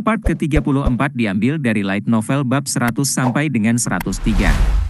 Part ke-34 diambil dari light novel bab 100 sampai dengan 103.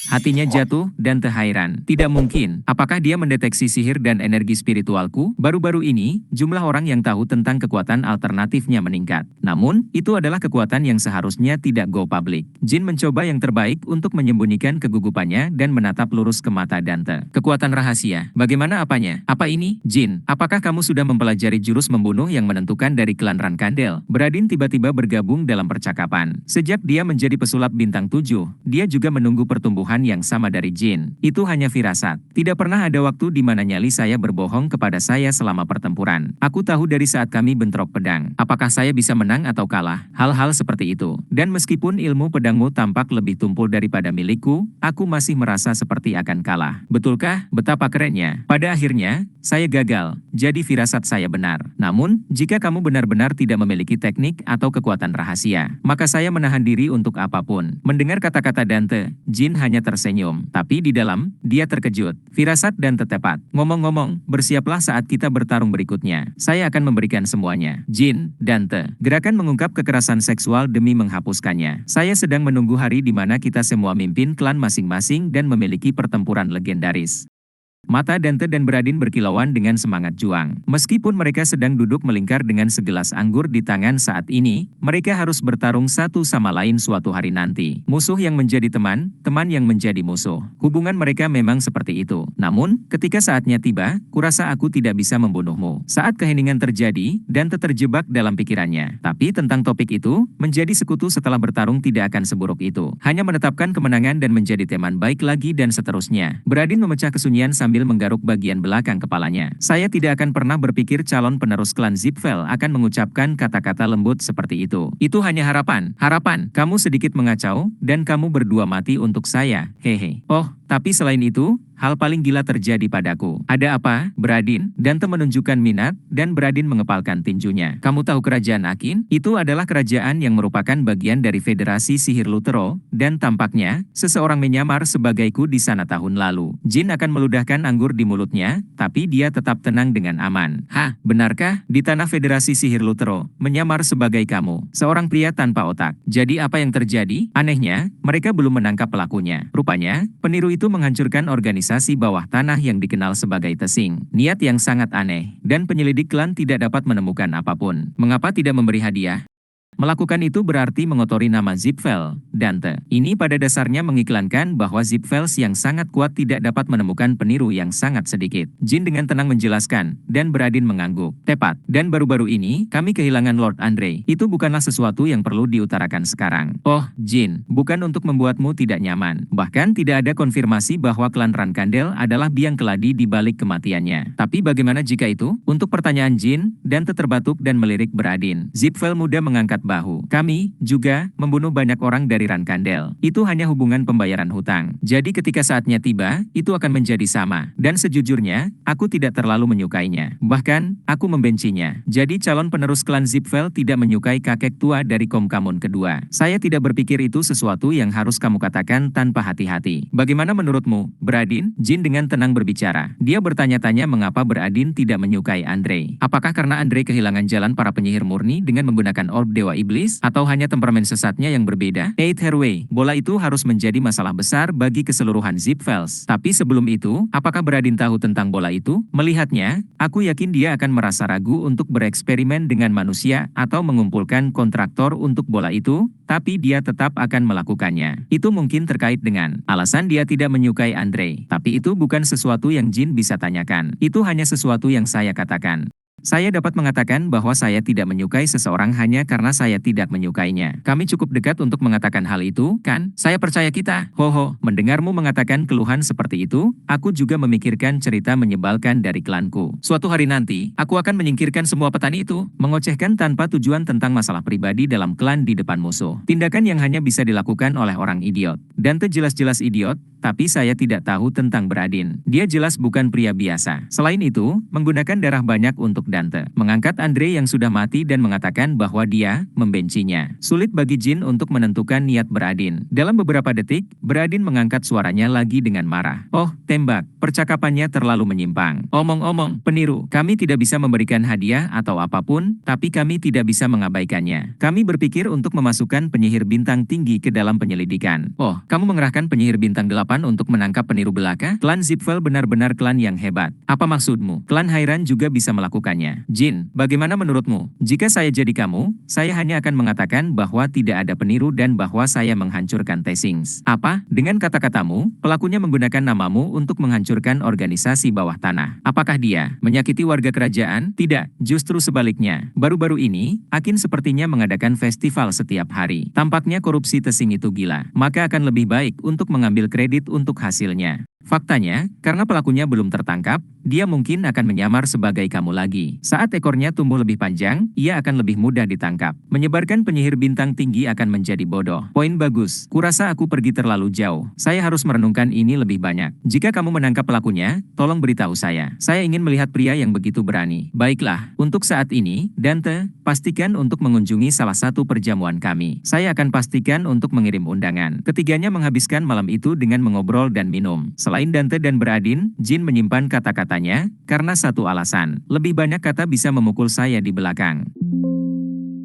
Hatinya jatuh dan terhairan. Tidak mungkin. Apakah dia mendeteksi sihir dan energi spiritualku? Baru-baru ini, jumlah orang yang tahu tentang kekuatan alternatifnya meningkat. Namun, itu adalah kekuatan yang seharusnya tidak go public. Jin mencoba yang terbaik untuk menyembunyikan kegugupannya dan menatap lurus ke mata Dante. Kekuatan rahasia. Bagaimana apanya? Apa ini? Jin, apakah kamu sudah mempelajari jurus membunuh yang menentukan dari klan Rankandel? Bradin tiba-tiba bergabung dalam percakapan. Sejak dia menjadi pesulap bintang 7, dia juga menunggu pertumbuhan yang sama dari Jin. Itu hanya firasat. Tidak pernah ada waktu di mana nyali saya berbohong kepada saya selama pertempuran. Aku tahu dari saat kami bentrok pedang. Apakah saya bisa menang atau kalah? Hal-hal seperti itu. Dan meskipun ilmu pedangmu tampak lebih tumpul daripada milikku, aku masih merasa seperti akan kalah. Betulkah? Betapa kerennya. Pada akhirnya, saya gagal. Jadi firasat saya benar. Namun, jika kamu benar-benar tidak memiliki teknik atau kekuatan rahasia, maka saya menahan diri untuk apapun. Mendengar kata-kata Dante, Jin hanya tersenyum, tapi di dalam, dia terkejut. Firasat dan tepat. Ngomong-ngomong, bersiaplah saat kita bertarung berikutnya. Saya akan memberikan semuanya. Jin, Dante. Gerakan mengungkap kekerasan seksual demi menghapuskannya. Saya sedang menunggu hari di mana kita semua mimpin klan masing-masing dan memiliki pertempuran legendaris. Mata Dante dan Bradin berkilauan dengan semangat juang. Meskipun mereka sedang duduk melingkar dengan segelas anggur di tangan saat ini, mereka harus bertarung satu sama lain suatu hari nanti. Musuh yang menjadi teman, teman yang menjadi musuh. Hubungan mereka memang seperti itu. Namun, ketika saatnya tiba, kurasa aku tidak bisa membunuhmu. Saat keheningan terjadi, Dante terjebak dalam pikirannya. Tapi tentang topik itu, menjadi sekutu setelah bertarung tidak akan seburuk itu. Hanya menetapkan kemenangan dan menjadi teman baik lagi dan seterusnya. Bradin memecah kesunyian sambil menggaruk bagian belakang kepalanya. Saya tidak akan pernah berpikir calon penerus klan Zipfel akan mengucapkan kata-kata lembut seperti itu. Itu hanya harapan. Harapan. Kamu sedikit mengacau, dan kamu berdua mati untuk saya. Hehe. Oh, tapi selain itu, hal paling gila terjadi padaku. Ada apa, Bradin? Dante menunjukkan minat, dan Bradin mengepalkan tinjunya. Kamu tahu kerajaan Akin? Itu adalah kerajaan yang merupakan bagian dari Federasi Sihir Lutero, dan tampaknya, seseorang menyamar sebagaiku di sana tahun lalu. Jin akan meludahkan anggur di mulutnya, tapi dia tetap tenang dengan aman. Hah, benarkah? Di tanah Federasi Sihir Lutero, menyamar sebagai kamu, seorang pria tanpa otak. Jadi apa yang terjadi? Anehnya, mereka belum menangkap pelakunya. Rupanya, peniru itu menghancurkan organisasi bawah tanah yang dikenal sebagai Tesing. Niat yang sangat aneh, dan penyelidik klan tidak dapat menemukan apapun. Mengapa tidak memberi hadiah? Melakukan itu berarti mengotori nama Zipfel, Dante. Ini pada dasarnya mengiklankan bahwa Zipfels yang sangat kuat tidak dapat menemukan peniru yang sangat sedikit. Jin dengan tenang menjelaskan, dan Bradin mengangguk. Tepat. Dan baru-baru ini, kami kehilangan Lord Andre. Itu bukanlah sesuatu yang perlu diutarakan sekarang. Oh, Jin, bukan untuk membuatmu tidak nyaman. Bahkan tidak ada konfirmasi bahwa klan Rankandel adalah biang keladi di balik kematiannya. Tapi bagaimana jika itu? Untuk pertanyaan Jin, Dante terbatuk dan melirik Bradin. Zipfel muda mengangkat bahu. Kami, juga, membunuh banyak orang dari Rankandel. Itu hanya hubungan pembayaran hutang. Jadi ketika saatnya tiba, itu akan menjadi sama. Dan sejujurnya, aku tidak terlalu menyukainya. Bahkan, aku membencinya. Jadi calon penerus klan Zipfel tidak menyukai kakek tua dari Komkamun kedua. Saya tidak berpikir itu sesuatu yang harus kamu katakan tanpa hati-hati. Bagaimana menurutmu, Bradin? Jin dengan tenang berbicara. Dia bertanya-tanya mengapa Bradin tidak menyukai Andre. Apakah karena Andre kehilangan jalan para penyihir murni dengan menggunakan orb dewa iblis, atau hanya temperamen sesatnya yang berbeda? Eight Herway, bola itu harus menjadi masalah besar bagi keseluruhan Zipfels. Tapi sebelum itu, apakah Bradin tahu tentang bola itu? Melihatnya, aku yakin dia akan merasa ragu untuk bereksperimen dengan manusia atau mengumpulkan kontraktor untuk bola itu, tapi dia tetap akan melakukannya. Itu mungkin terkait dengan alasan dia tidak menyukai Andre. Tapi itu bukan sesuatu yang Jin bisa tanyakan. Itu hanya sesuatu yang saya katakan. Saya dapat mengatakan bahwa saya tidak menyukai seseorang hanya karena saya tidak menyukainya. Kami cukup dekat untuk mengatakan hal itu, kan? Saya percaya kita. Hoho, mendengarmu mengatakan keluhan seperti itu, aku juga memikirkan cerita menyebalkan dari klanku. Suatu hari nanti, aku akan menyingkirkan semua petani itu, mengocehkan tanpa tujuan tentang masalah pribadi dalam klan di depan musuh. Tindakan yang hanya bisa dilakukan oleh orang idiot. Dante jelas-jelas idiot, tapi saya tidak tahu tentang Beradin. Dia jelas bukan pria biasa. Selain itu, menggunakan darah banyak untuk Dante. Mengangkat Andre yang sudah mati dan mengatakan bahwa dia membencinya. Sulit bagi Jin untuk menentukan niat Beradin. Dalam beberapa detik, Beradin mengangkat suaranya lagi dengan marah. Oh, tembak. Percakapannya terlalu menyimpang. Omong-omong, peniru. Kami tidak bisa memberikan hadiah atau apapun, tapi kami tidak bisa mengabaikannya. Kami berpikir untuk memasukkan penyihir bintang tinggi ke dalam penyelidikan. Oh, kamu mengerahkan penyihir bintang 8 untuk menangkap peniru belaka? Klan Zipfel benar-benar klan yang hebat. Apa maksudmu? Klan Hairan juga bisa melakukannya. Jin, bagaimana menurutmu? Jika saya jadi kamu, saya hanya akan mengatakan bahwa tidak ada peniru dan bahwa saya menghancurkan Tessings. Apa? Dengan kata-katamu, pelakunya menggunakan namamu untuk menghancurkan organisasi bawah tanah. Apakah dia menyakiti warga kerajaan? Tidak, justru sebaliknya. Baru-baru ini, Akin sepertinya mengadakan festival setiap hari. Tampaknya korupsi Tessing itu gila. Maka akan lebih baik untuk mengambil kredit untuk hasilnya. Faktanya, karena pelakunya belum tertangkap, dia mungkin akan menyamar sebagai kamu lagi. Saat ekornya tumbuh lebih panjang, ia akan lebih mudah ditangkap. Menyebarkan penyihir bintang tinggi akan menjadi bodoh. Poin bagus. Kurasa aku pergi terlalu jauh. Saya harus merenungkan ini lebih banyak. Jika kamu menangkap pelakunya, tolong beritahu saya. Saya ingin melihat pria yang begitu berani. Baiklah, untuk saat ini, Dante, pastikan untuk mengunjungi salah satu perjamuan kami. Saya akan pastikan untuk mengirim undangan. Ketiganya menghabiskan malam itu dengan mengobrol dan minum. Selain Dante dan Beradin, Jin menyimpan kata-katanya, karena satu alasan. Lebih banyak kata bisa memukul saya di belakang.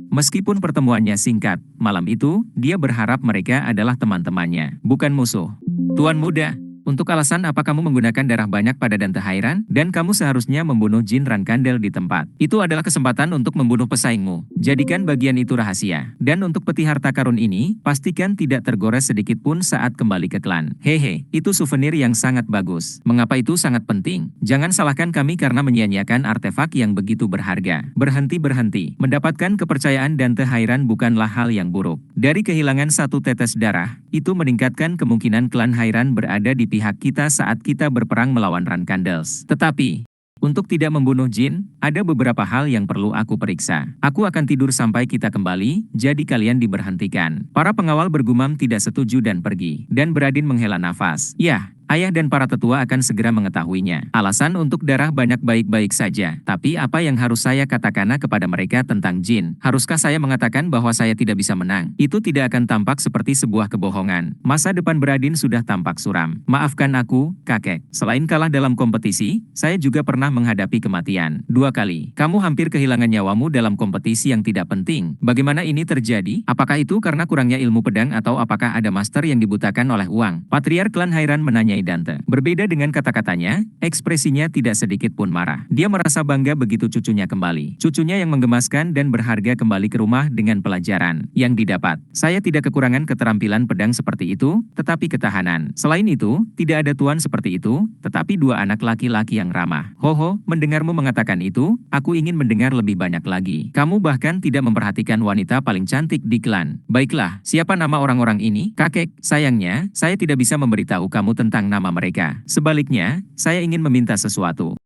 Meskipun pertemuannya singkat, malam itu, dia berharap mereka adalah teman-temannya, bukan musuh. Tuan muda, untuk alasan apa kamu menggunakan darah banyak pada Dante Hairan, dan kamu seharusnya membunuh Jin Rankandel di tempat. Itu adalah kesempatan untuk membunuh pesaingmu. Jadikan bagian itu rahasia. Dan untuk peti harta karun ini, pastikan tidak tergores sedikit pun saat kembali ke klan. Hehe, itu souvenir yang sangat bagus. Mengapa itu sangat penting? Jangan salahkan kami karena menyia-nyiakan artefak yang begitu berharga. Berhenti. Mendapatkan kepercayaan Dante Hairan bukanlah hal yang buruk. Dari kehilangan satu tetes darah, itu meningkatkan kemungkinan klan Hairan berada di pihak kita saat kita berperang melawan Rankandels. Tetapi, untuk tidak membunuh Jin, ada beberapa hal yang perlu aku periksa. Aku akan tidur sampai kita kembali, jadi kalian diberhentikan. Para pengawal bergumam tidak setuju dan pergi. Dan Beradin menghela nafas. Ya, ayah dan para tetua akan segera mengetahuinya. Alasan untuk darah banyak baik-baik saja. Tapi apa yang harus saya katakan kepada mereka tentang Jin? Haruskah saya mengatakan bahwa saya tidak bisa menang? Itu tidak akan tampak seperti sebuah kebohongan. Masa depan Beradin sudah tampak suram. Maafkan aku, kakek. Selain kalah dalam kompetisi, saya juga pernah menghadapi kematian. 2 kali. Kamu hampir kehilangan nyawamu dalam kompetisi yang tidak penting. Bagaimana ini terjadi? Apakah itu karena kurangnya ilmu pedang atau apakah ada master yang dibutakan oleh uang? Patriark klan Hairan menanyai Dante. Berbeda dengan kata-katanya, ekspresinya tidak sedikit pun marah. Dia merasa bangga begitu cucunya kembali. Cucunya yang menggemaskan dan berharga kembali ke rumah dengan pelajaran yang didapat. Saya tidak kekurangan keterampilan pedang seperti itu, tetapi ketahanan. Selain itu, tidak ada tuan seperti itu, tetapi 2 anak laki-laki yang ramah. Hoho, mendengarmu mengatakan itu, aku ingin mendengar lebih banyak lagi. Kamu bahkan tidak memperhatikan wanita paling cantik di klan. Baiklah, siapa nama orang-orang ini? Kakek, sayangnya, saya tidak bisa memberitahu kamu tentang nama mereka. Sebaliknya, saya ingin meminta sesuatu.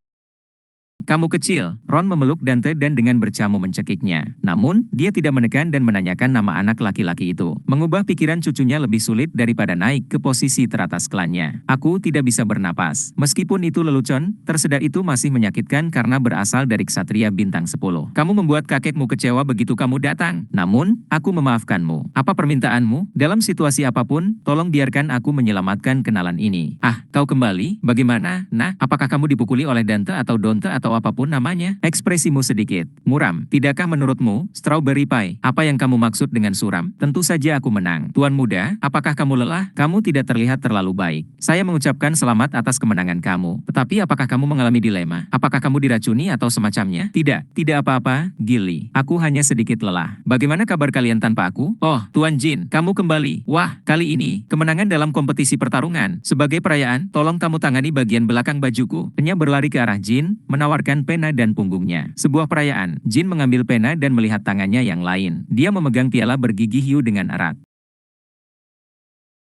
Kamu kecil, Ron memeluk Dante dan dengan bercamu mencekiknya. Namun, dia tidak menekan dan menanyakan nama anak laki-laki itu. Mengubah pikiran cucunya lebih sulit daripada naik ke posisi teratas klannya. Aku tidak bisa bernapas. Meskipun itu lelucon, tersedak itu masih menyakitkan karena berasal dari ksatria bintang 10. Kamu membuat kakekmu kecewa begitu kamu datang. Namun, aku memaafkanmu. Apa permintaanmu? Dalam situasi apapun, tolong biarkan aku menyelamatkan kenalan ini. Ah, kau kembali? Bagaimana? Nah, apakah kamu dipukuli oleh Dante atau Donte atau apapun namanya? Ekspresimu sedikit muram. Tidakkah menurutmu, Strawberry Pie? Apa yang kamu maksud dengan suram? Tentu saja aku menang. Tuan muda, apakah kamu lelah? Kamu tidak terlihat terlalu baik. Saya mengucapkan selamat atas kemenangan kamu. Tetapi apakah kamu mengalami dilema? Apakah kamu diracuni atau semacamnya? Tidak apa-apa, Gilly. Aku hanya sedikit lelah. Bagaimana kabar kalian tanpa aku? Oh, Tuan Jin, kamu kembali. Wah, kali ini, kemenangan dalam kompetisi pertarungan. Sebagai perayaan, tolong kamu tangani bagian belakang bajuku. Nya berlari ke arah Jin, menawarkan pena dan punggungnya. Sebuah perayaan, Jin mengambil pena dan melihat tangannya yang lain. Dia memegang piala bergigi hiu dengan erat.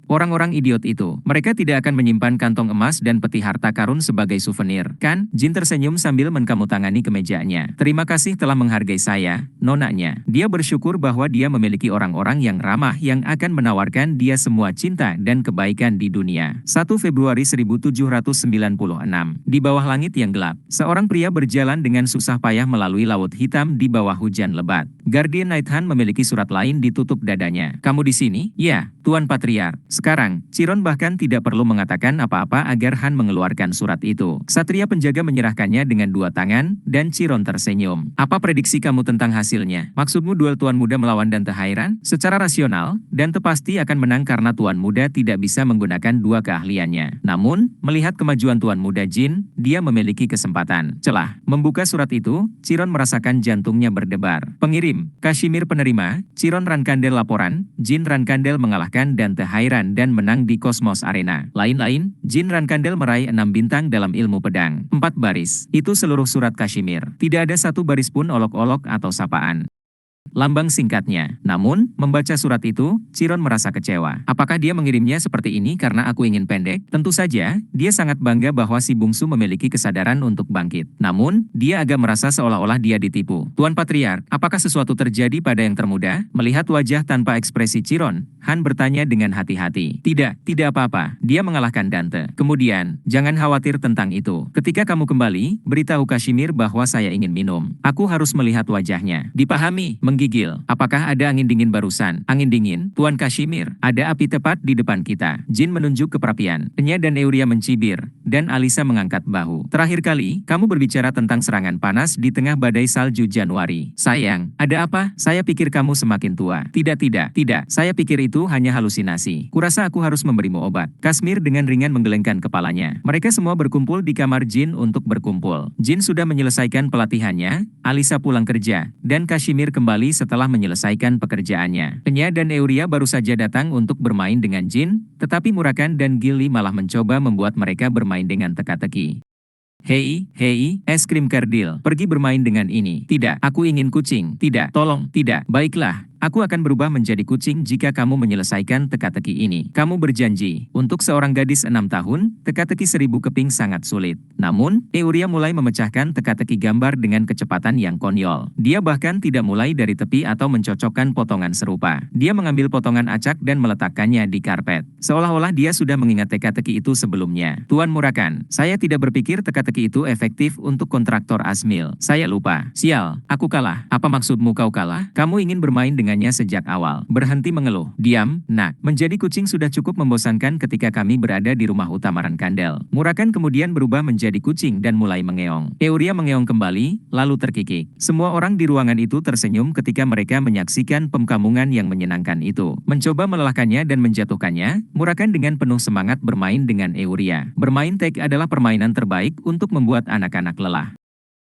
Orang-orang idiot itu, mereka tidak akan menyimpan kantong emas dan peti harta karun sebagai souvenir, kan? Jin tersenyum sambil mengkamutangani kemejanya. Terima kasih telah menghargai saya, nonanya. Dia bersyukur bahwa dia memiliki orang-orang yang ramah yang akan menawarkan dia semua cinta dan kebaikan di dunia. 1 Februari 1796. Di bawah langit yang gelap, seorang pria berjalan dengan susah payah melalui laut hitam di bawah hujan lebat. Guardian Night Han memiliki surat lain ditutup dadanya. Kamu di sini? Ya, Tuan Patriark. Sekarang, Chiron bahkan tidak perlu mengatakan apa-apa agar Han mengeluarkan surat itu. Satria penjaga menyerahkannya dengan dua tangan, dan Chiron tersenyum. Apa prediksi kamu tentang hasilnya? Maksudmu duel Tuan Muda melawan Dante Hairan? Secara rasional, Dante pasti akan menang karena Tuan Muda tidak bisa menggunakan dua keahliannya. Namun, melihat kemajuan Tuan Muda Jin, dia memiliki kesempatan. Celah. Membuka surat itu, Chiron merasakan jantungnya berdebar. Pengirim, Kashmir penerima, Chiron Rankandel laporan, Jin Rankandel mengalahkan Dante Hairan dan menang di Cosmos Arena. Lain-lain, Jin Rankandel meraih 6 bintang dalam ilmu pedang. 4 baris. Itu seluruh surat Kashmir. Tidak ada satu baris pun olok-olok atau sapaan. Lambang singkatnya. Namun, membaca surat itu, Chiron merasa kecewa. Apakah dia mengirimnya seperti ini karena aku ingin pendek? Tentu saja, dia sangat bangga bahwa si bungsu memiliki kesadaran untuk bangkit. Namun, dia agak merasa seolah-olah dia ditipu. Tuan Patriark, apakah sesuatu terjadi pada yang termuda? Melihat wajah tanpa ekspresi Chiron, Han bertanya dengan hati-hati. Tidak apa-apa. Dia mengalahkan Dante. Kemudian, jangan khawatir tentang itu. Ketika kamu kembali, beritahu Kashmir bahwa saya ingin minum. Aku harus melihat wajahnya. Dipahami? Menggigil. Apakah ada angin dingin barusan? Angin dingin? Tuan Kashmir, ada api tepat di depan kita. Jin menunjuk ke perapian. Enya dan Euria mencibir, dan Alisa mengangkat bahu. Terakhir kali, kamu berbicara tentang serangan panas di tengah badai salju Januari. Sayang, ada apa? Saya pikir kamu semakin tua. Tidak. Saya pikir itu hanya halusinasi. Kurasa aku harus memberimu obat. Kashmir dengan ringan menggelengkan kepalanya. Mereka semua berkumpul di kamar Jin untuk berkumpul. Jin sudah menyelesaikan pelatihannya, Alisa pulang kerja, dan Kashmir kembali setelah menyelesaikan pekerjaannya. Enya dan Euria baru saja datang untuk bermain dengan Jin, tetapi Murakan dan Gilly malah mencoba membuat mereka bermain dengan teka-teki. Hei, es krim kerdil, pergi bermain dengan ini. Tidak, aku ingin kucing. Tidak, tolong, tidak. Baiklah. Aku akan berubah menjadi kucing jika kamu menyelesaikan teka-teki ini. Kamu berjanji. Untuk seorang gadis 6 tahun, teka-teki 1000 keping sangat sulit. Namun, Euria mulai memecahkan teka-teki gambar dengan kecepatan yang konyol. Dia bahkan tidak mulai dari tepi atau mencocokkan potongan serupa. Dia mengambil potongan acak dan meletakkannya di karpet. Seolah-olah dia sudah mengingat teka-teki itu sebelumnya. Tuan Murakan, saya tidak berpikir teka-teki itu efektif untuk kontraktor Asmil. Saya lupa. Sial, aku kalah. Apa maksudmu kau kalah? Kamu ingin bermain dengannya sejak awal. Berhenti mengeluh. Diam, nak. Menjadi kucing sudah cukup membosankan ketika kami berada di rumah utama Rankandel. Murakan kemudian berubah menjadi kucing dan mulai mengeong. Euria mengeong kembali, lalu terkikik. Semua orang di ruangan itu tersenyum ketika mereka menyaksikan pemkamungan yang menyenangkan itu. Mencoba melelahkannya dan menjatuhkannya, Murakan dengan penuh semangat bermain dengan Euria. Bermain tag adalah permainan terbaik untuk membuat anak-anak lelah.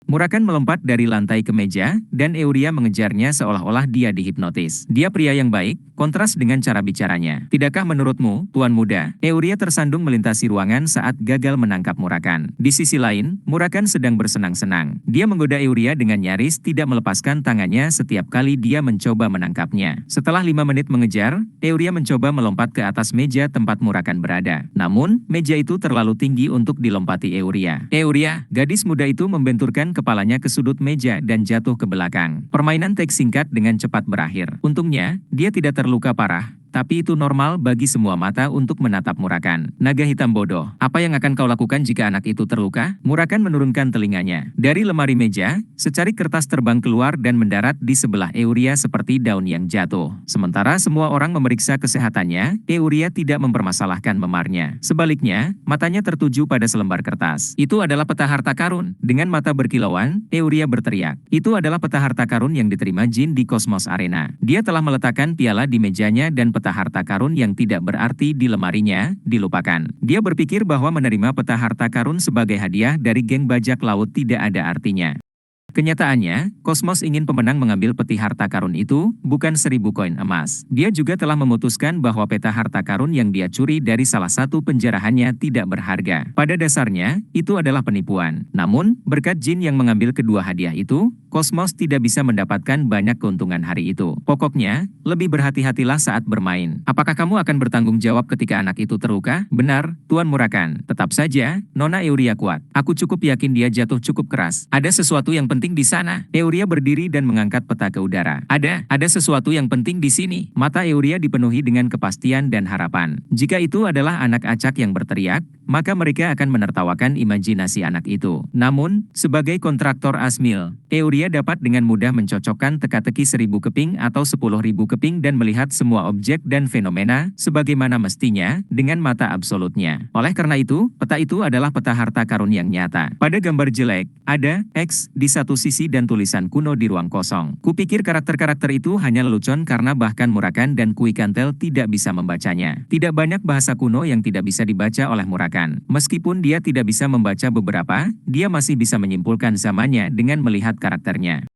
Murakan melompat dari lantai ke meja, dan Euria mengejarnya seolah-olah dia dihipnotis. Dia pria yang baik, kontras dengan cara bicaranya. Tidakkah menurutmu, Tuan Muda? Euria tersandung melintasi ruangan saat gagal menangkap Murakan. Di sisi lain, Murakan sedang bersenang-senang. Dia menggoda Euria dengan nyaris tidak melepaskan tangannya setiap kali dia mencoba menangkapnya. Setelah 5 menit mengejar, Euria mencoba melompat ke atas meja tempat Murakan berada. Namun, meja itu terlalu tinggi untuk dilompati Euria. Euria, gadis muda itu membenturkan kepalanya ke sudut meja dan jatuh ke belakang. Permainan teks singkat dengan cepat berakhir. Untungnya, dia tidak terluka parah. Tapi itu normal bagi semua mata untuk menatap Murakan. Naga hitam bodoh. Apa yang akan kau lakukan jika anak itu terluka? Murakan menurunkan telinganya. Dari lemari meja, secari kertas terbang keluar dan mendarat di sebelah Euria seperti daun yang jatuh. Sementara semua orang memeriksa kesehatannya, Euria tidak mempermasalahkan memarnya. Sebaliknya, matanya tertuju pada selembar kertas. Itu adalah peta harta karun. Dengan mata berkilauan, Euria berteriak. Itu adalah peta harta karun yang diterima Jin di Cosmos Arena. Dia telah meletakkan piala di mejanya dan peta harta karun yang tidak berarti di lemarinya dilupakan. Dia berpikir bahwa menerima peta harta karun sebagai hadiah dari geng bajak laut tidak ada artinya. Kenyataannya, Kosmos ingin pemenang mengambil peti harta karun itu, bukan 1.000 koin emas. Dia juga telah memutuskan bahwa peta harta karun yang dia curi dari salah satu penjarahannya tidak berharga. Pada dasarnya, itu adalah penipuan. Namun, berkat Jin yang mengambil kedua hadiah itu, Kosmos tidak bisa mendapatkan banyak keuntungan hari itu. Pokoknya, lebih berhati-hatilah saat bermain. Apakah kamu akan bertanggung jawab ketika anak itu terluka? Benar, Tuan Murakan. Tetap saja, Nona Euria kuat. Aku cukup yakin dia jatuh cukup keras. Ada sesuatu yang penting di sana. Euria berdiri dan mengangkat peta ke udara. Ada sesuatu yang penting di sini. Mata Euria dipenuhi dengan kepastian dan harapan. Jika itu adalah anak acak yang berteriak, maka mereka akan menertawakan imajinasi anak itu. Namun, sebagai kontraktor Asmil, Euria dapat dengan mudah mencocokkan teka-teki 1.000 keping atau 10.000 keping dan melihat semua objek dan fenomena sebagaimana mestinya dengan mata absolutnya. Oleh karena itu, peta itu adalah peta harta karun yang nyata. Pada gambar jelek, ada X di satu sisi dan tulisan kuno di ruang kosong. Kupikir karakter-karakter itu hanya lelucon karena bahkan Murakan dan Kui Kantel tidak bisa membacanya. Tidak banyak bahasa kuno yang tidak bisa dibaca oleh Murakan. Meskipun dia tidak bisa membaca beberapa, dia masih bisa menyimpulkan zamannya dengan melihat karakternya.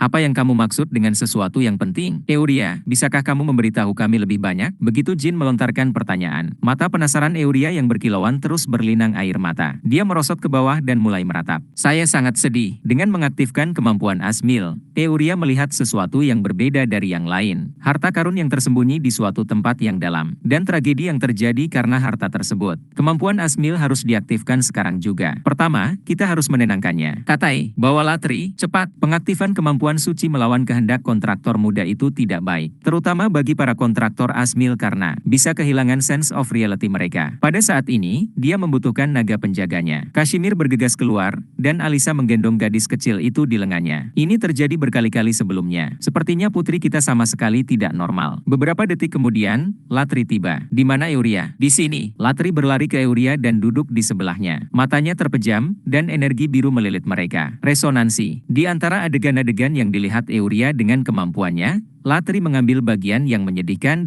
Apa yang kamu maksud dengan sesuatu yang penting? Euria, bisakah kamu memberitahu kami lebih banyak? Begitu Jin melontarkan pertanyaan, mata penasaran Euria yang berkilauan terus berlinang air mata. Dia merosot ke bawah dan mulai meratap. Saya sangat sedih. Dengan mengaktifkan kemampuan Asmil, Euria melihat sesuatu yang berbeda dari yang lain. Harta karun yang tersembunyi di suatu tempat yang dalam. Dan tragedi yang terjadi karena harta tersebut. Kemampuan Asmil harus diaktifkan sekarang juga. Pertama, kita harus menenangkannya. Katai, bawalah Tri, cepat. Pengaktifan kemampuan suci melawan kehendak kontraktor muda itu tidak baik, terutama bagi para kontraktor Asmil karena bisa kehilangan sense of reality mereka. Pada saat ini, dia membutuhkan naga penjaganya. Kashmir bergegas keluar, dan Alisa menggendong gadis kecil itu di lengannya. Ini terjadi berkali-kali sebelumnya. Sepertinya putri kita sama sekali tidak normal. Beberapa detik kemudian, Latri tiba. Di mana Euria? Di sini. Latri berlari ke Euria dan duduk di sebelahnya. Matanya terpejam, dan energi biru melilit mereka. Resonansi. Di antara adegan-adegan yang dilihat Euria dengan kemampuannya, Latri mengambil bagian yang menyedihkan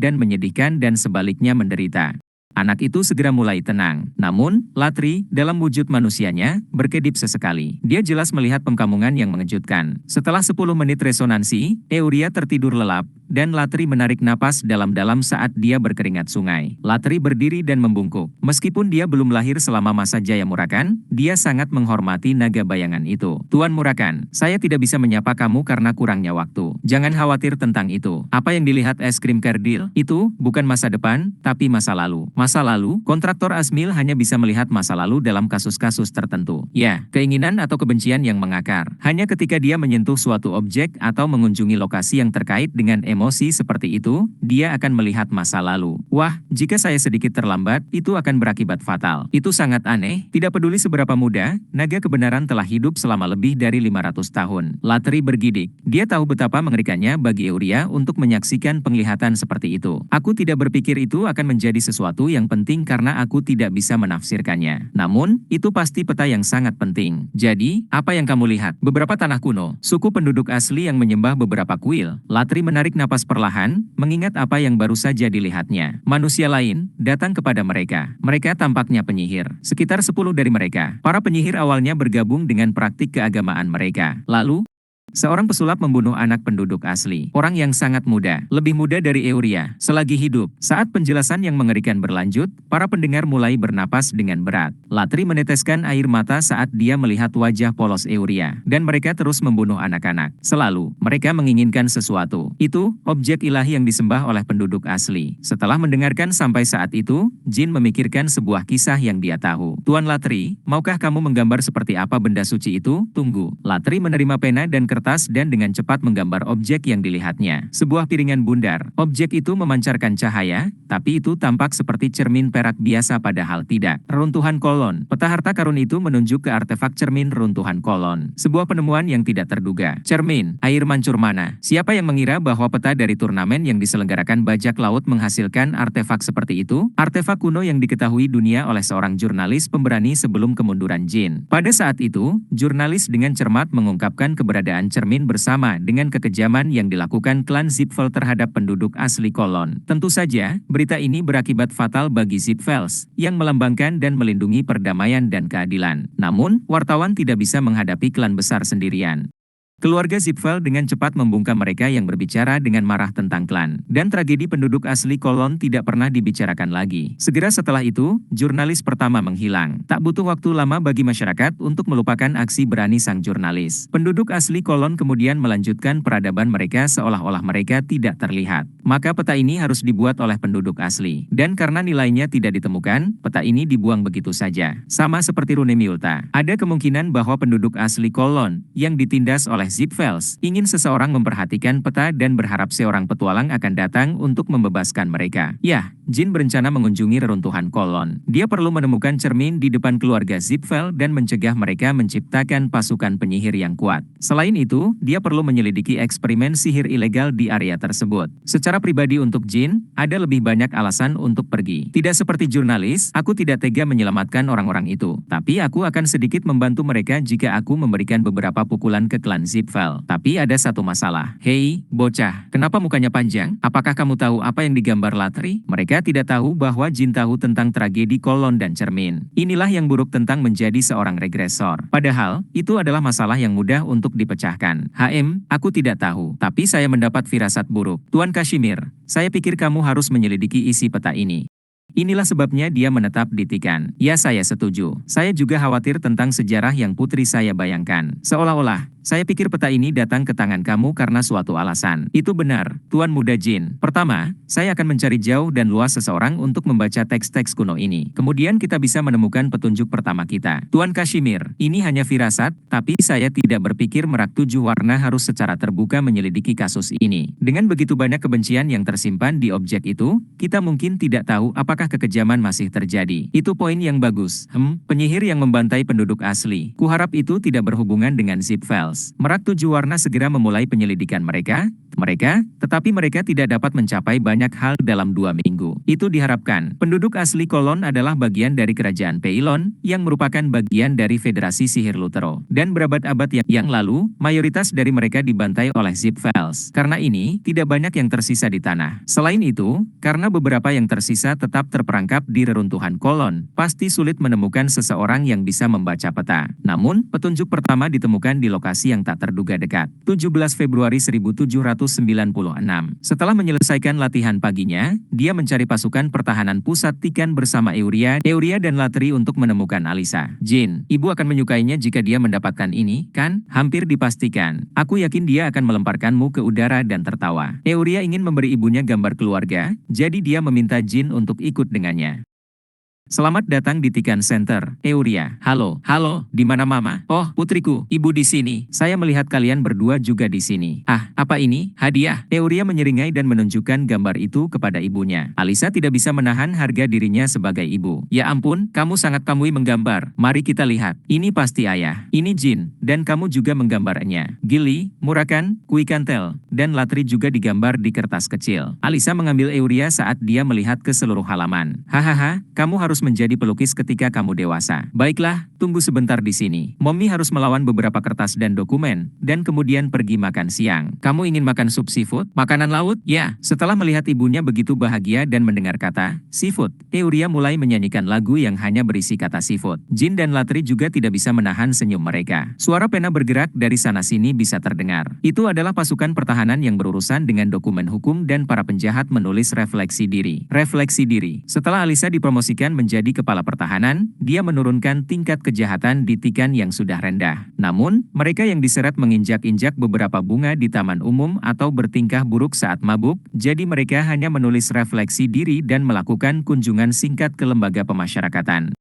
dan sebaliknya menderita. Anak itu segera mulai tenang. Namun, Latri, dalam wujud manusianya, berkedip sesekali. Dia jelas melihat pengkamungan yang mengejutkan. Setelah 10 menit resonansi, Euria tertidur lelap, dan Latri menarik napas dalam-dalam saat dia berkeringat sungai. Latri berdiri dan membungkuk. Meskipun dia belum lahir selama masa Jaya Murakan, dia sangat menghormati naga bayangan itu. Tuan Murakan, saya tidak bisa menyapa kamu karena kurangnya waktu. Jangan khawatir tentang itu. Apa yang dilihat es krim kerdil, itu bukan masa depan, tapi masa lalu. Masa lalu, kontraktor Asmil hanya bisa melihat masa lalu dalam kasus-kasus tertentu. Ya, keinginan atau kebencian yang mengakar. Hanya ketika dia menyentuh suatu objek atau mengunjungi lokasi yang terkait dengan emosi seperti itu, dia akan melihat masa lalu. Wah, jika saya sedikit terlambat, itu akan berakibat fatal. Itu sangat aneh, tidak peduli seberapa muda, naga kebenaran telah hidup selama lebih dari 500 tahun. Latri bergidik. Dia tahu betapa mengerikannya bagi Euria untuk menyaksikan penglihatan seperti itu. Aku tidak berpikir itu akan menjadi sesuatu yang penting karena aku tidak bisa menafsirkannya. Namun, itu pasti peta yang sangat penting. Jadi, apa yang kamu lihat? Beberapa tanah kuno, suku penduduk asli yang menyembah beberapa kuil. Latri menarik napas perlahan, mengingat apa yang baru saja dilihatnya. Manusia lain datang kepada mereka. Mereka tampaknya penyihir. Sekitar 10 dari mereka. Para penyihir awalnya bergabung dengan praktik keagamaan mereka. Lalu, seorang pesulap membunuh anak penduduk asli. Orang yang sangat muda, lebih muda dari Euria, selagi hidup. Saat penjelasan yang mengerikan berlanjut, para pendengar mulai bernapas dengan berat. Latri meneteskan air mata saat dia melihat wajah polos Euria. Dan mereka terus membunuh anak-anak. Selalu, mereka menginginkan sesuatu. Itu, objek ilahi yang disembah oleh penduduk asli. Setelah mendengarkan sampai saat itu, Jin memikirkan sebuah kisah yang dia tahu. Tuan Latri, maukah kamu menggambar seperti apa benda suci itu? Tunggu. Latri menerima pena dan kertas dan dengan cepat menggambar objek yang dilihatnya. Sebuah piringan bundar. Objek itu memancarkan cahaya, tapi itu tampak seperti cermin perak biasa padahal tidak. Runtuhan kolon. Peta harta karun itu menunjuk ke artefak cermin runtuhan kolon. Sebuah penemuan yang tidak terduga. Cermin, air mancur mana? Siapa yang mengira bahwa peta dari turnamen yang diselenggarakan bajak laut menghasilkan artefak seperti itu? Artefak kuno yang diketahui dunia oleh seorang jurnalis pemberani sebelum kemunduran Jin. Pada saat itu, jurnalis dengan cermat mengungkapkan keberadaan cermin bersama dengan kekejaman yang dilakukan klan Zipfel terhadap penduduk asli kolon. Tentu saja, berita ini berakibat fatal bagi Zipfels, yang melambangkan dan melindungi perdamaian dan keadilan. Namun, wartawan tidak bisa menghadapi klan besar sendirian. Keluarga Zipfel dengan cepat membungkam mereka yang berbicara dengan marah tentang klan. Dan tragedi penduduk asli Kolon tidak pernah dibicarakan lagi. Segera setelah itu, jurnalis pertama menghilang. Tak butuh waktu lama bagi masyarakat untuk melupakan aksi berani sang jurnalis. Penduduk asli Kolon kemudian melanjutkan peradaban mereka seolah-olah mereka tidak terlihat. Maka peta ini harus dibuat oleh penduduk asli. Dan karena nilainya tidak ditemukan, peta ini dibuang begitu saja. Sama seperti Rune Miulta. Ada kemungkinan bahwa penduduk asli Kolon yang ditindas oleh Zipfels ingin seseorang memperhatikan peta dan berharap seorang petualang akan datang untuk membebaskan mereka. Ya, Jin berencana mengunjungi reruntuhan Kolon. Dia perlu menemukan cermin di depan keluarga Zipfel dan mencegah mereka menciptakan pasukan penyihir yang kuat. Selain itu, dia perlu menyelidiki eksperimen sihir ilegal di area tersebut. Secara pribadi untuk Jin, ada lebih banyak alasan untuk pergi. Tidak seperti jurnalis, aku tidak tega menyelamatkan orang-orang itu. Tapi aku akan sedikit membantu mereka jika aku memberikan beberapa pukulan ke klan Zipfel. Tapi ada satu masalah. Hei, bocah, kenapa mukanya panjang? Apakah kamu tahu apa yang digambar Latri? Mereka tidak tahu bahwa Jin tahu tentang tragedi Kolon dan cermin. Inilah yang buruk tentang menjadi seorang regresor. Padahal, itu adalah masalah yang mudah untuk dipecahkan. Aku tidak tahu, tapi saya mendapat firasat buruk. Tuan Kashmir, saya pikir kamu harus menyelidiki isi peta ini. Inilah sebabnya dia menetap di Tikan. Ya, saya setuju. Saya juga khawatir tentang sejarah yang putri saya bayangkan. Seolah-olah, saya pikir peta ini datang ke tangan kamu karena suatu alasan. Itu benar, Tuan Muda Jin. Pertama, saya akan mencari jauh dan luas seseorang untuk membaca teks-teks kuno ini. Kemudian kita bisa menemukan petunjuk pertama kita. Tuan Kashmir, ini hanya firasat, tapi saya tidak berpikir Merak Tujuh Warna harus secara terbuka menyelidiki kasus ini. Dengan begitu banyak kebencian yang tersimpan di objek itu, kita mungkin tidak tahu apakah kekejaman masih terjadi. Itu poin yang bagus. Penyihir yang membantai penduduk asli. Kuharap itu tidak berhubungan dengan Zipfels. Merak Tujuh Warna segera memulai penyelidikan mereka, tetapi mereka tidak dapat mencapai banyak hal dalam 2 minggu. Itu diharapkan. Penduduk asli Kolon adalah bagian dari kerajaan Peilon, yang merupakan bagian dari Federasi Sihir Lutero. Dan berabad-abad yang lalu, mayoritas dari mereka dibantai oleh Zipfels. Karena ini, tidak banyak yang tersisa di tanah. Selain itu, karena beberapa yang tersisa tetap terperangkap di reruntuhan Kolon, pasti sulit menemukan seseorang yang bisa membaca peta. Namun, petunjuk pertama ditemukan di lokasi yang tak terduga dekat. 17 Februari 1796. Setelah menyelesaikan latihan paginya, dia mencari pasukan pertahanan pusat Tikan bersama Euria dan Latri untuk menemukan Alisa. Jin, ibu akan menyukainya jika dia mendapatkan ini, kan? Hampir dipastikan. Aku yakin dia akan melemparkanmu ke udara dan tertawa. Euria ingin memberi ibunya gambar keluarga, jadi dia meminta Jin untuk ikut dengannya. Selamat datang di Tikan Center, Euria. Halo, di mana Mama? Oh, putriku, ibu di sini. Saya melihat kalian berdua juga di sini. Ah, apa ini? Hadiah. Euria menyeringai dan menunjukkan gambar itu kepada ibunya. Alisa tidak bisa menahan harga dirinya sebagai ibu. Ya ampun, kamu sangat pamui menggambar. Mari kita lihat. Ini pasti ayah. Ini Jin, dan kamu juga menggambarnya. Gili, Murakan, Kuikantel, dan Latri juga digambar di kertas kecil. Alisa mengambil Euria saat dia melihat ke seluruh halaman. Hahaha, kamu harus menjadi pelukis ketika kamu dewasa. Baiklah, tunggu sebentar di sini. Mommy harus melawan beberapa kertas dan dokumen, dan kemudian pergi makan siang. Kamu ingin makan sup seafood? Makanan laut? Ya. Setelah melihat ibunya begitu bahagia dan mendengar kata seafood, Euria mulai menyanyikan lagu yang hanya berisi kata seafood. Jin dan Latri juga tidak bisa menahan senyum mereka. Suara pena bergerak dari sana-sini bisa terdengar. Itu adalah pasukan pertahanan yang berurusan dengan dokumen hukum dan para penjahat menulis refleksi diri. Refleksi diri. Setelah Alisa dipromosikan menjadi kepala pertahanan, dia menurunkan tingkat kejahatan di Tikan yang sudah rendah. Namun, mereka yang diseret menginjak-injak beberapa bunga di taman umum atau bertingkah buruk saat mabuk, jadi mereka hanya menulis refleksi diri dan melakukan kunjungan singkat ke lembaga pemasyarakatan.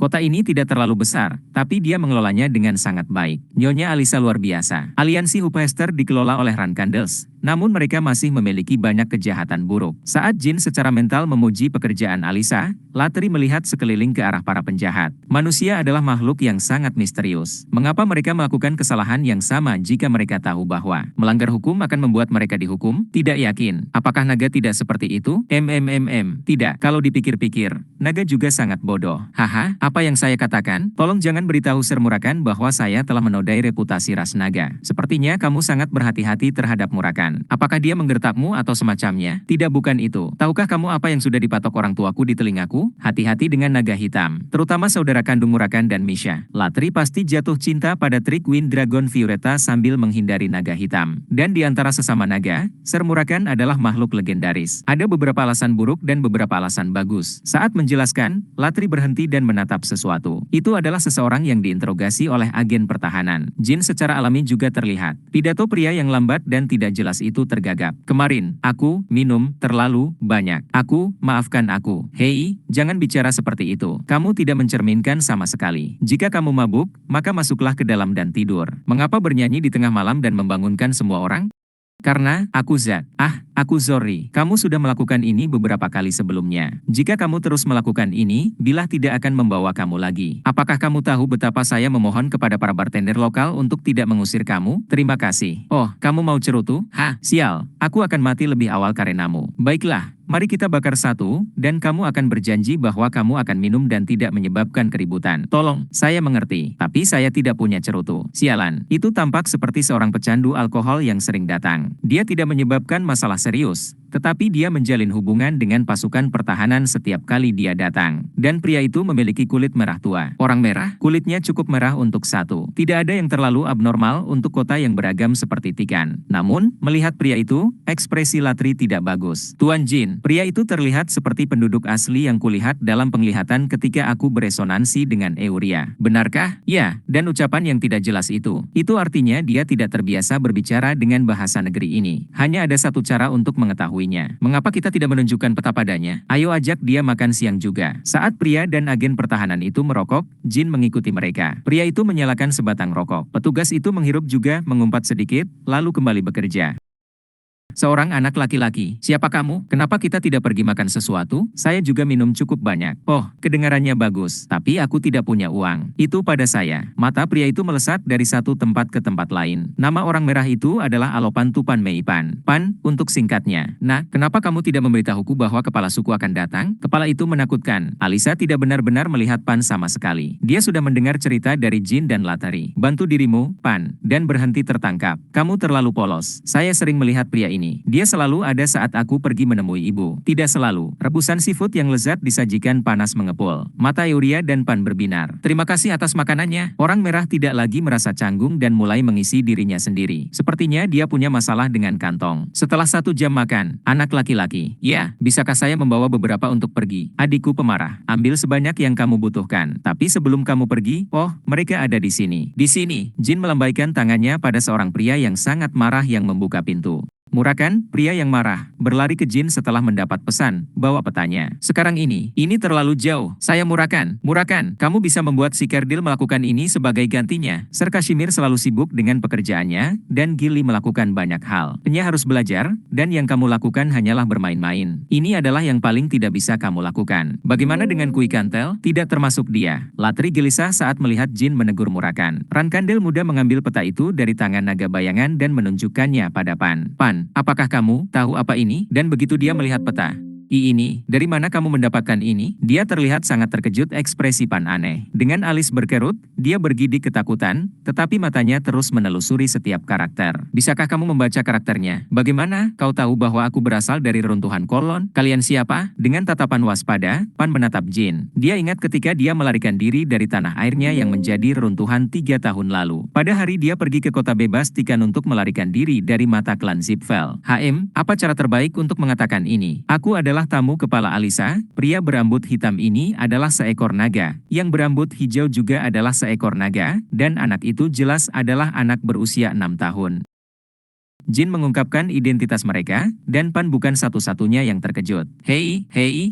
Kota ini tidak terlalu besar, tapi dia mengelolanya dengan sangat baik. Nyonya Alisa luar biasa. Aliansi Hupester dikelola oleh Rankandels, namun mereka masih memiliki banyak kejahatan buruk. Saat Jin secara mental memuji pekerjaan Alisa, Latri melihat sekeliling ke arah para penjahat. Manusia adalah makhluk yang sangat misterius. Mengapa mereka melakukan kesalahan yang sama jika mereka tahu bahwa melanggar hukum akan membuat mereka dihukum? Tidak yakin. Apakah naga tidak seperti itu? Tidak. Kalau dipikir-pikir, naga juga sangat bodoh. Haha, apa yang saya katakan? Tolong jangan beritahu Sir Murakan bahwa saya telah menodai reputasi ras naga. Sepertinya kamu sangat berhati-hati terhadap Murakan. ketakutan. Apakah dia menggertakmu atau semacamnya? Tidak, bukan itu. Tahukah kamu apa yang sudah dipatok orang tuaku di telingaku? Hati-hati dengan naga hitam, terutama saudara kandung Murakan dan Misha. Latri pasti jatuh cinta pada trik Wind Dragon Violeta sambil menghindari naga hitam. Dan di antara sesama naga, Ser Murakan adalah makhluk legendaris. Ada beberapa alasan buruk dan beberapa alasan bagus. Saat menjelaskan, Latri berhenti dan menatap sesuatu. Itu adalah seseorang yang diinterogasi oleh agen pertahanan. Jin secara alami juga terlihat. Pidato pria yang lambat dan tidak jelas itu tergagap. Kemarin, aku minum terlalu banyak. Maafkan aku. Hei, jangan bicara seperti itu. Kamu tidak mencerminkan sama sekali. Jika kamu mabuk, maka masuklah ke dalam dan tidur. Mengapa bernyanyi di tengah malam dan membangunkan semua orang? Karena, aku Zat. Aku Zori. Kamu sudah melakukan ini beberapa kali sebelumnya. Jika kamu terus melakukan ini, Bilah tidak akan membawa kamu lagi. Apakah kamu tahu betapa saya memohon kepada para bartender lokal untuk tidak mengusir kamu? Terima kasih. Oh, kamu mau cerutu? Sial. Aku akan mati lebih awal karenamu. Baiklah. Mari kita bakar satu, dan kamu akan berjanji bahwa kamu akan minum dan tidak menyebabkan keributan. Tolong, saya mengerti, tapi saya tidak punya cerutu. Sialan, itu tampak seperti seorang pecandu alkohol yang sering datang. Dia tidak menyebabkan masalah serius, tetapi dia menjalin hubungan dengan pasukan pertahanan setiap kali dia datang. Dan pria itu memiliki kulit merah tua. Orang merah, kulitnya cukup merah untuk satu. Tidak ada yang terlalu abnormal untuk kota yang beragam seperti Tikan. Namun, melihat pria itu, ekspresi Latri tidak bagus. Tuan Jin, pria itu terlihat seperti penduduk asli yang kulihat dalam penglihatan ketika aku beresonansi dengan Euria. Benarkah? Ya, dan ucapan yang tidak jelas itu. Itu artinya dia tidak terbiasa berbicara dengan bahasa negeri ini. Hanya ada satu cara untuk mengetahuinya. Mengapa kita tidak menunjukkan peta padanya? Ayo ajak dia makan siang juga. Saat pria dan agen pertahanan itu merokok, Jin mengikuti mereka. Pria itu menyalakan sebatang rokok. Petugas itu menghirup juga, mengumpat sedikit, lalu kembali bekerja. Seorang anak laki-laki, siapa kamu? Kenapa kita tidak pergi makan sesuatu? Saya juga minum cukup banyak. Oh, kedengarannya bagus, tapi aku tidak punya uang. Itu pada saya. Mata pria itu melesat dari satu tempat ke tempat lain. Nama orang merah itu adalah Alopan Tupan Meipan. Pan, untuk singkatnya. Nah, kenapa kamu tidak memberitahuku bahwa kepala suku akan datang? Kepala itu menakutkan. Alisa tidak benar-benar melihat Pan sama sekali. Dia sudah mendengar cerita dari Jin dan Latari. Bantu dirimu, Pan, dan berhenti tertangkap. Kamu terlalu polos. Saya sering melihat pria ini. Dia selalu ada saat aku pergi menemui ibu. Tidak selalu. Rebusan seafood yang lezat disajikan panas mengepul. Mata Euria dan Pan berbinar. Terima kasih atas makanannya. Orang merah tidak lagi merasa canggung dan mulai mengisi dirinya sendiri. Sepertinya dia punya masalah dengan kantong. Setelah 1 jam makan, anak laki-laki. Ya, bisakah saya membawa beberapa untuk pergi? Adikku pemarah. Ambil sebanyak yang kamu butuhkan. Tapi sebelum kamu pergi, mereka ada di sini. Di sini, Jin melambaikan tangannya pada seorang pria yang sangat marah yang membuka pintu. Murakan, pria yang marah, berlari ke Jin setelah mendapat pesan, bawa petanya. Sekarang ini terlalu jauh. Saya Murakan. Murakan, kamu bisa membuat si Kerdil melakukan ini sebagai gantinya. Ser Kashmir selalu sibuk dengan pekerjaannya, dan Gili melakukan banyak hal. Nya harus belajar, dan yang kamu lakukan hanyalah bermain-main. Ini adalah yang paling tidak bisa kamu lakukan. Bagaimana dengan Kui Kantel? Tidak termasuk dia. Latri gelisah saat melihat Jin menegur Murakan. Rankandel muda mengambil peta itu dari tangan naga bayangan dan menunjukkannya pada Pan. Pan, apakah kamu tahu apa ini? Dan begitu dia melihat peta, ini, dari mana kamu mendapatkan ini? Dia terlihat sangat terkejut, ekspresi Pan aneh. Dengan alis berkerut, dia bergidik ketakutan, tetapi matanya terus menelusuri setiap karakter. Bisakah kamu membaca karakternya? Bagaimana kau tahu bahwa aku berasal dari reruntuhan kolon? Kalian siapa? Dengan tatapan waspada, Pan menatap Jin. Dia ingat ketika dia melarikan diri dari tanah airnya yang menjadi reruntuhan 3 tahun lalu. Pada hari dia pergi ke kota bebas Tikan untuk melarikan diri dari mata klan Zipfel. Apa cara terbaik untuk mengatakan ini? Aku adalah tamu kepala Alisa. Pria berambut hitam ini adalah seekor naga. Yang berambut hijau juga adalah seekor naga, dan anak itu jelas adalah anak berusia 6 tahun. Jin mengungkapkan identitas mereka, dan Pan bukan satu-satunya yang terkejut. Hei,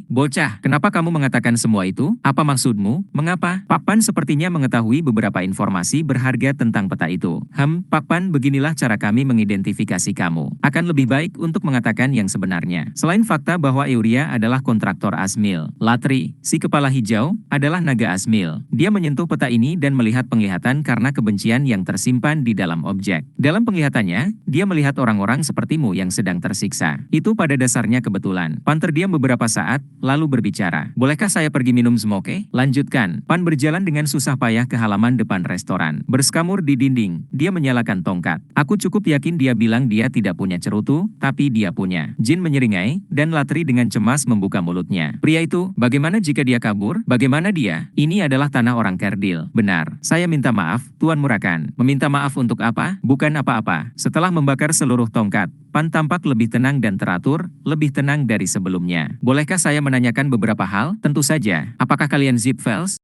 bocah, kenapa kamu mengatakan semua itu? Apa maksudmu? Mengapa? Pak Pan sepertinya mengetahui beberapa informasi berharga tentang peta itu. Pak Pan, beginilah cara kami mengidentifikasi kamu. Akan lebih baik untuk mengatakan yang sebenarnya. Selain fakta bahwa Euria adalah kontraktor Asmil, Latri, si kepala hijau, adalah naga Asmil. Dia menyentuh peta ini dan melihat penglihatan karena kebencian yang tersimpan di dalam objek. Dalam penglihatannya, dia melihat melihat orang-orang sepertimu yang sedang tersiksa. Itu pada dasarnya kebetulan. Pan terdiam beberapa saat, lalu berbicara. Bolehkah saya pergi minum smoke? Lanjutkan. Pan berjalan dengan susah payah ke halaman depan restoran. Berskamur di dinding, dia menyalakan tongkat. Aku cukup yakin dia bilang dia tidak punya cerutu, tapi dia punya. Jin menyeringai, dan Latri dengan cemas membuka mulutnya. Pria itu, bagaimana jika dia kabur? Bagaimana dia? Ini adalah tanah orang Kerdil. Benar. Saya minta maaf, Tuan Murakan. Meminta maaf untuk apa? Bukan apa-apa. Setelah membakar seluruh tongkat, Pan tampak lebih tenang dan teratur, lebih tenang dari sebelumnya. Bolehkah saya menanyakan beberapa hal? Tentu saja. Apakah kalian Zipfels?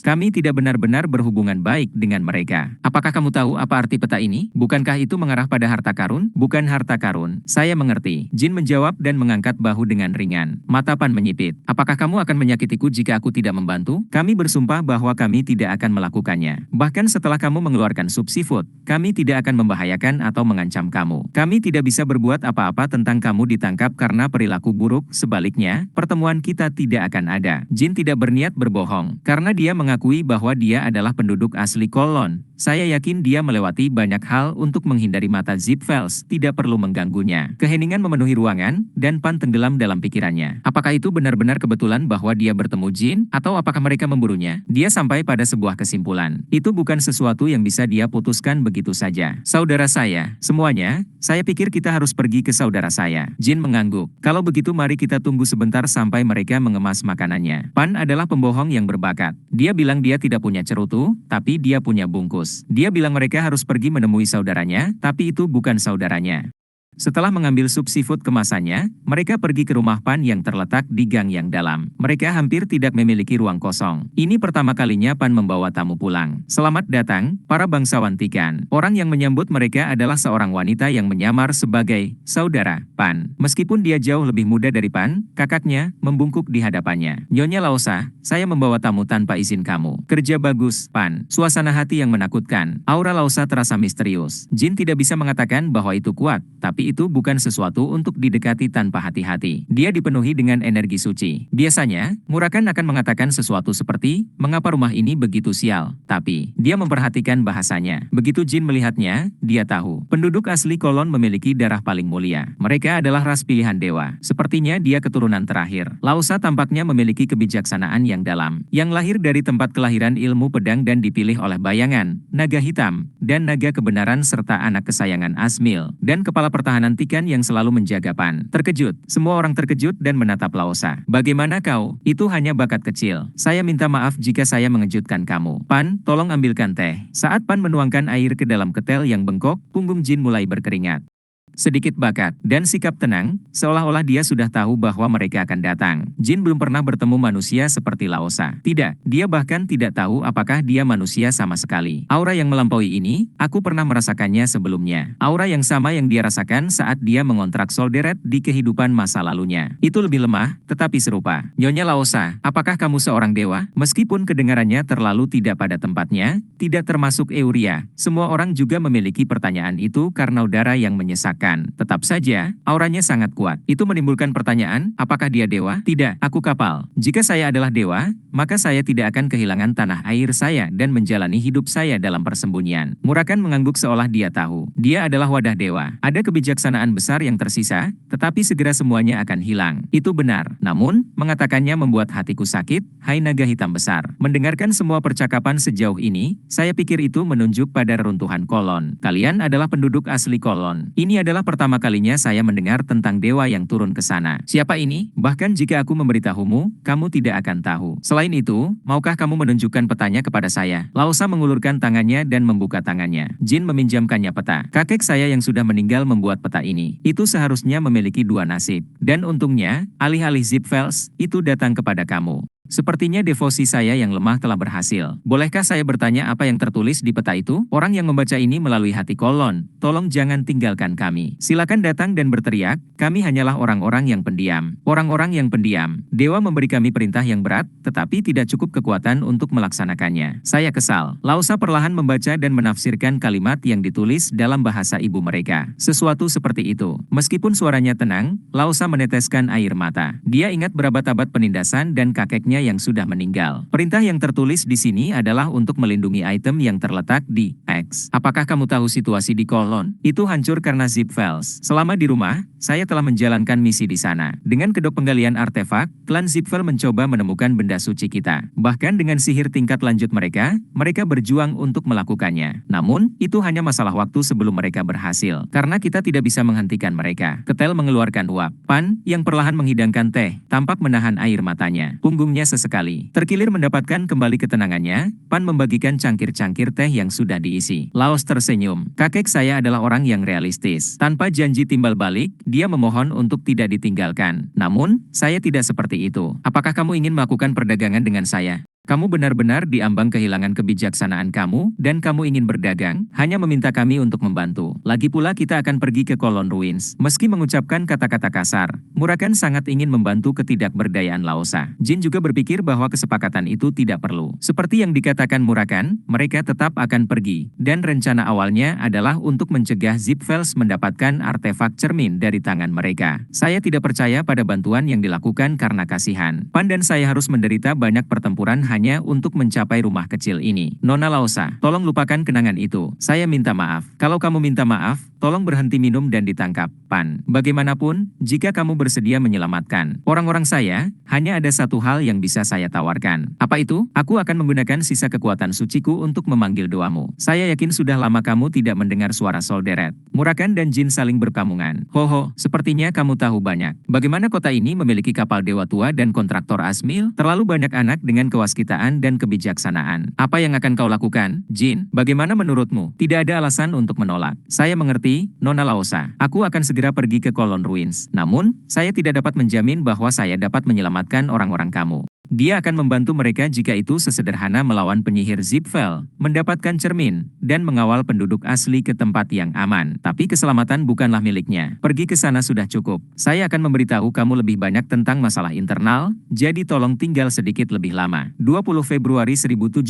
Kami tidak benar-benar berhubungan baik dengan mereka. Apakah kamu tahu apa arti peta ini? Bukankah itu mengarah pada harta karun? Bukan harta karun. Saya mengerti. Jin menjawab dan mengangkat bahu dengan ringan. Mata Pan menyipit. Apakah kamu akan menyakitiku jika aku tidak membantu? Kami bersumpah bahwa kami tidak akan melakukannya. Bahkan setelah kamu mengeluarkan sup seafood, kami tidak akan membahayakan atau mengancam kamu. Kami tidak bisa berbuat apa-apa tentang kamu ditangkap karena perilaku buruk. Sebaliknya, pertemuan kita tidak akan ada. Jin tidak berniat berbohong, karena dia mengakui bahwa dia adalah penduduk asli Kolon. Saya yakin dia melewati banyak hal untuk menghindari mata Zipfels, tidak perlu mengganggunya. Keheningan memenuhi ruangan, dan Pan tenggelam dalam pikirannya. Apakah itu benar-benar kebetulan bahwa dia bertemu Jin, atau apakah mereka memburunya? Dia sampai pada sebuah kesimpulan. Itu bukan sesuatu yang bisa dia putuskan begitu saja. Saudara saya, semuanya, saya pikir kita harus pergi ke saudara saya. Jin mengangguk. Kalau begitu mari kita tunggu sebentar sampai mereka mengemas makanannya. Pan adalah pembohong yang berbakat. Dia bilang dia tidak punya cerutu, tapi dia punya bungkus. Dia bilang mereka harus pergi menemui saudaranya, tapi itu bukan saudaranya. Setelah mengambil sup seafood kemasannya, mereka pergi ke rumah Pan yang terletak di gang yang dalam. Mereka hampir tidak memiliki ruang kosong. Ini pertama kalinya Pan membawa tamu pulang. Selamat datang, para bangsawan Tikan. Orang yang menyambut mereka adalah seorang wanita yang menyamar sebagai saudara Pan. Meskipun dia jauh lebih muda dari Pan, kakaknya membungkuk di hadapannya. Nyonya Laosa, saya membawa tamu tanpa izin kamu. Kerja bagus, Pan. Suasana hati yang menakutkan. Aura Laosa terasa misterius. Jin tidak bisa mengatakan bahwa itu kuat, tapi itu bukan sesuatu untuk didekati tanpa hati-hati. Dia dipenuhi dengan energi suci. Biasanya, Murakan akan mengatakan sesuatu seperti, mengapa rumah ini begitu sial? Tapi, dia memperhatikan bahasanya. Begitu Jin melihatnya, dia tahu. Penduduk asli Kolon memiliki darah paling mulia. Mereka adalah ras pilihan dewa. Sepertinya dia keturunan terakhir. Laosa tampaknya memiliki kebijaksanaan yang dalam. Yang lahir dari tempat kelahiran ilmu pedang dan dipilih oleh bayangan, naga hitam, dan naga kebenaran serta anak kesayangan Asmil, dan kepala pertahanan Tikan yang selalu menjaga Pan. Terkejut, semua orang terkejut dan menatap Laosa. Bagaimana kau? Itu hanya bakat kecil. Saya minta maaf jika saya mengejutkan kamu. Pan, tolong ambilkan teh. Saat Pan menuangkan air ke dalam ketel yang bengkok, punggung Jin mulai berkeringat. Sedikit bakat, dan sikap tenang, seolah-olah dia sudah tahu bahwa mereka akan datang. Jin belum pernah bertemu manusia seperti Laosa. Tidak, dia bahkan tidak tahu apakah dia manusia sama sekali. Aura yang melampaui ini, aku pernah merasakannya sebelumnya. Aura yang sama yang dia rasakan saat dia mengontrak Solderet di kehidupan masa lalunya. Itu lebih lemah, tetapi serupa. Nyonya Laosa, apakah kamu seorang dewa? Meskipun kedengarannya terlalu tidak pada tempatnya, tidak termasuk Euria, semua orang juga memiliki pertanyaan itu karena udara yang menyesak. Tetap saja, auranya sangat kuat. Itu menimbulkan pertanyaan, apakah dia dewa? Tidak, aku kapal. Jika saya adalah dewa, maka saya tidak akan kehilangan tanah air saya dan menjalani hidup saya dalam persembunyian. Murakan mengangguk seolah dia tahu. Dia adalah wadah dewa. Ada kebijaksanaan besar yang tersisa, tetapi segera semuanya akan hilang. Itu benar. Namun, mengatakannya membuat hatiku sakit, hai naga hitam besar. Mendengarkan semua percakapan sejauh ini, saya pikir itu menunjuk pada reruntuhan Kolon. Kalian adalah penduduk asli Kolon. Ini adalah pertama kalinya saya mendengar tentang dewa yang turun ke sana. Siapa ini? Bahkan jika aku memberitahumu, kamu tidak akan tahu. Selain itu, maukah kamu menunjukkan petanya kepada saya? Laosa mengulurkan tangannya dan membuka tangannya. Jin meminjamkannya peta. Kakek saya yang sudah meninggal membuat peta ini. Itu seharusnya memiliki dua nasib. Dan untungnya, alih-alih Zipfels, itu datang kepada kamu. Sepertinya devosi saya yang lemah telah berhasil. Bolehkah saya bertanya apa yang tertulis di peta itu? Orang yang membaca ini melalui hati Kolon. Tolong jangan tinggalkan kami. Silakan datang dan berteriak, kami hanyalah orang-orang yang pendiam. Orang-orang yang pendiam. Dewa memberi kami perintah yang berat, tetapi tidak cukup kekuatan untuk melaksanakannya. Saya kesal. Laosa perlahan membaca dan menafsirkan kalimat yang ditulis dalam bahasa ibu mereka. Sesuatu seperti itu. Meskipun suaranya tenang, Laosa meneteskan air mata. Dia ingat berabad-abad penindasan dan kakeknya miliknya yang sudah meninggal. Perintah yang tertulis di sini adalah untuk melindungi item yang terletak di X. Apakah kamu tahu situasi di Kolon? Itu hancur karena zip files. Selama di rumah, saya telah menjalankan misi di sana. Dengan kedok penggalian artefak, klan Zipfel mencoba menemukan benda suci kita. Bahkan dengan sihir tingkat lanjut mereka berjuang untuk melakukannya. Namun, itu hanya masalah waktu sebelum mereka berhasil. Karena kita tidak bisa menghentikan mereka. Ketel mengeluarkan uap. Pan, yang perlahan menghidangkan teh, tampak menahan air matanya. Punggungnya sesekali terkilir mendapatkan kembali ketenangannya. Pan membagikan cangkir-cangkir teh yang sudah diisi. Laos tersenyum. Kakek saya adalah orang yang realistis. Tanpa janji timbal balik, dia memohon untuk tidak ditinggalkan. Namun, saya tidak seperti itu. Apakah kamu ingin melakukan perdagangan dengan saya? Kamu benar-benar diambang kehilangan kebijaksanaan kamu, dan kamu ingin berdagang, hanya meminta kami untuk membantu. Lagi pula kita akan pergi ke Kolon Ruins. Meski mengucapkan kata-kata kasar, Murakan sangat ingin membantu ketidakberdayaan Laosa. Jin juga berpikir bahwa kesepakatan itu tidak perlu. Seperti yang dikatakan Murakan, mereka tetap akan pergi. Dan rencana awalnya adalah untuk mencegah Zipfels mendapatkan artefak cermin dari tangan mereka. Saya tidak percaya pada bantuan yang dilakukan karena kasihan. Pan dan saya harus menderita banyak pertempuran hanya untuk mencapai rumah kecil ini. Nona Laosa, tolong lupakan kenangan itu. Saya minta maaf. Kalau kamu minta maaf, tolong berhenti minum dan ditangkap. Pan, bagaimanapun, jika kamu bersedia menyelamatkan orang-orang saya, hanya ada satu hal yang bisa saya tawarkan. Apa itu? Aku akan menggunakan sisa kekuatan suciku untuk memanggil doamu. Saya yakin sudah lama kamu tidak mendengar suara Solderet. Murakan dan Jin saling berpamungan. Hoho, sepertinya kamu tahu banyak. Bagaimana kota ini memiliki kapal dewa tua dan kontraktor Asmil? Terlalu banyak anak dengan kewaskitaan dan kebijaksanaan. Apa yang akan kau lakukan, Jin? Bagaimana menurutmu? Tidak ada alasan untuk menolak. Saya mengerti, Nona Laosa. Aku akan segera pergi ke Kolon Ruins. Namun, saya tidak dapat menjamin bahwa saya dapat menyelamatkan orang-orang kamu. Dia akan membantu mereka jika itu sesederhana melawan penyihir Zipfel, mendapatkan cermin, dan mengawal penduduk asli ke tempat yang aman. Tapi keselamatan bukanlah miliknya. Pergi ke sana sudah cukup. Saya akan memberitahu kamu lebih banyak tentang masalah internal, jadi tolong tinggal sedikit lebih lama. 20 Februari 1796.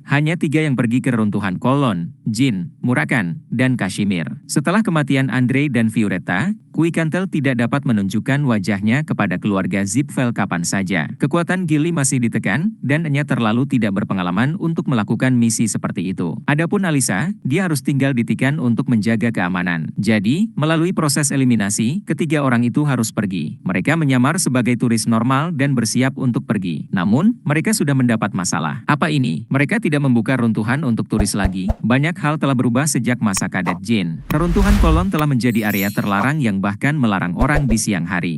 Hanya 3 yang pergi ke reruntuhan Kolon, Jin, Murakan, dan Kashmir. Setelah kematian Andre dan Violetta, Kuikantel tidak dapat menunjukkan wajahnya kepada keluarga Zipfel kapan saja. Kekuatan Gili masih ditekan, dan Enya terlalu tidak berpengalaman untuk melakukan misi seperti itu. Adapun Alisa, dia harus tinggal di Tikan untuk menjaga keamanan. Jadi, melalui proses eliminasi, ketiga orang itu harus pergi. Mereka menyamar sebagai turis normal dan bersiap untuk pergi. Namun, mereka sudah mendapat masalah. Apa ini? Mereka tidak membuka runtuhan untuk turis lagi. Banyak hal telah berubah sejak masa kadet Jin. Reruntuhan Kolon telah menjadi area terlarang yang bahkan melarang orang di siang hari.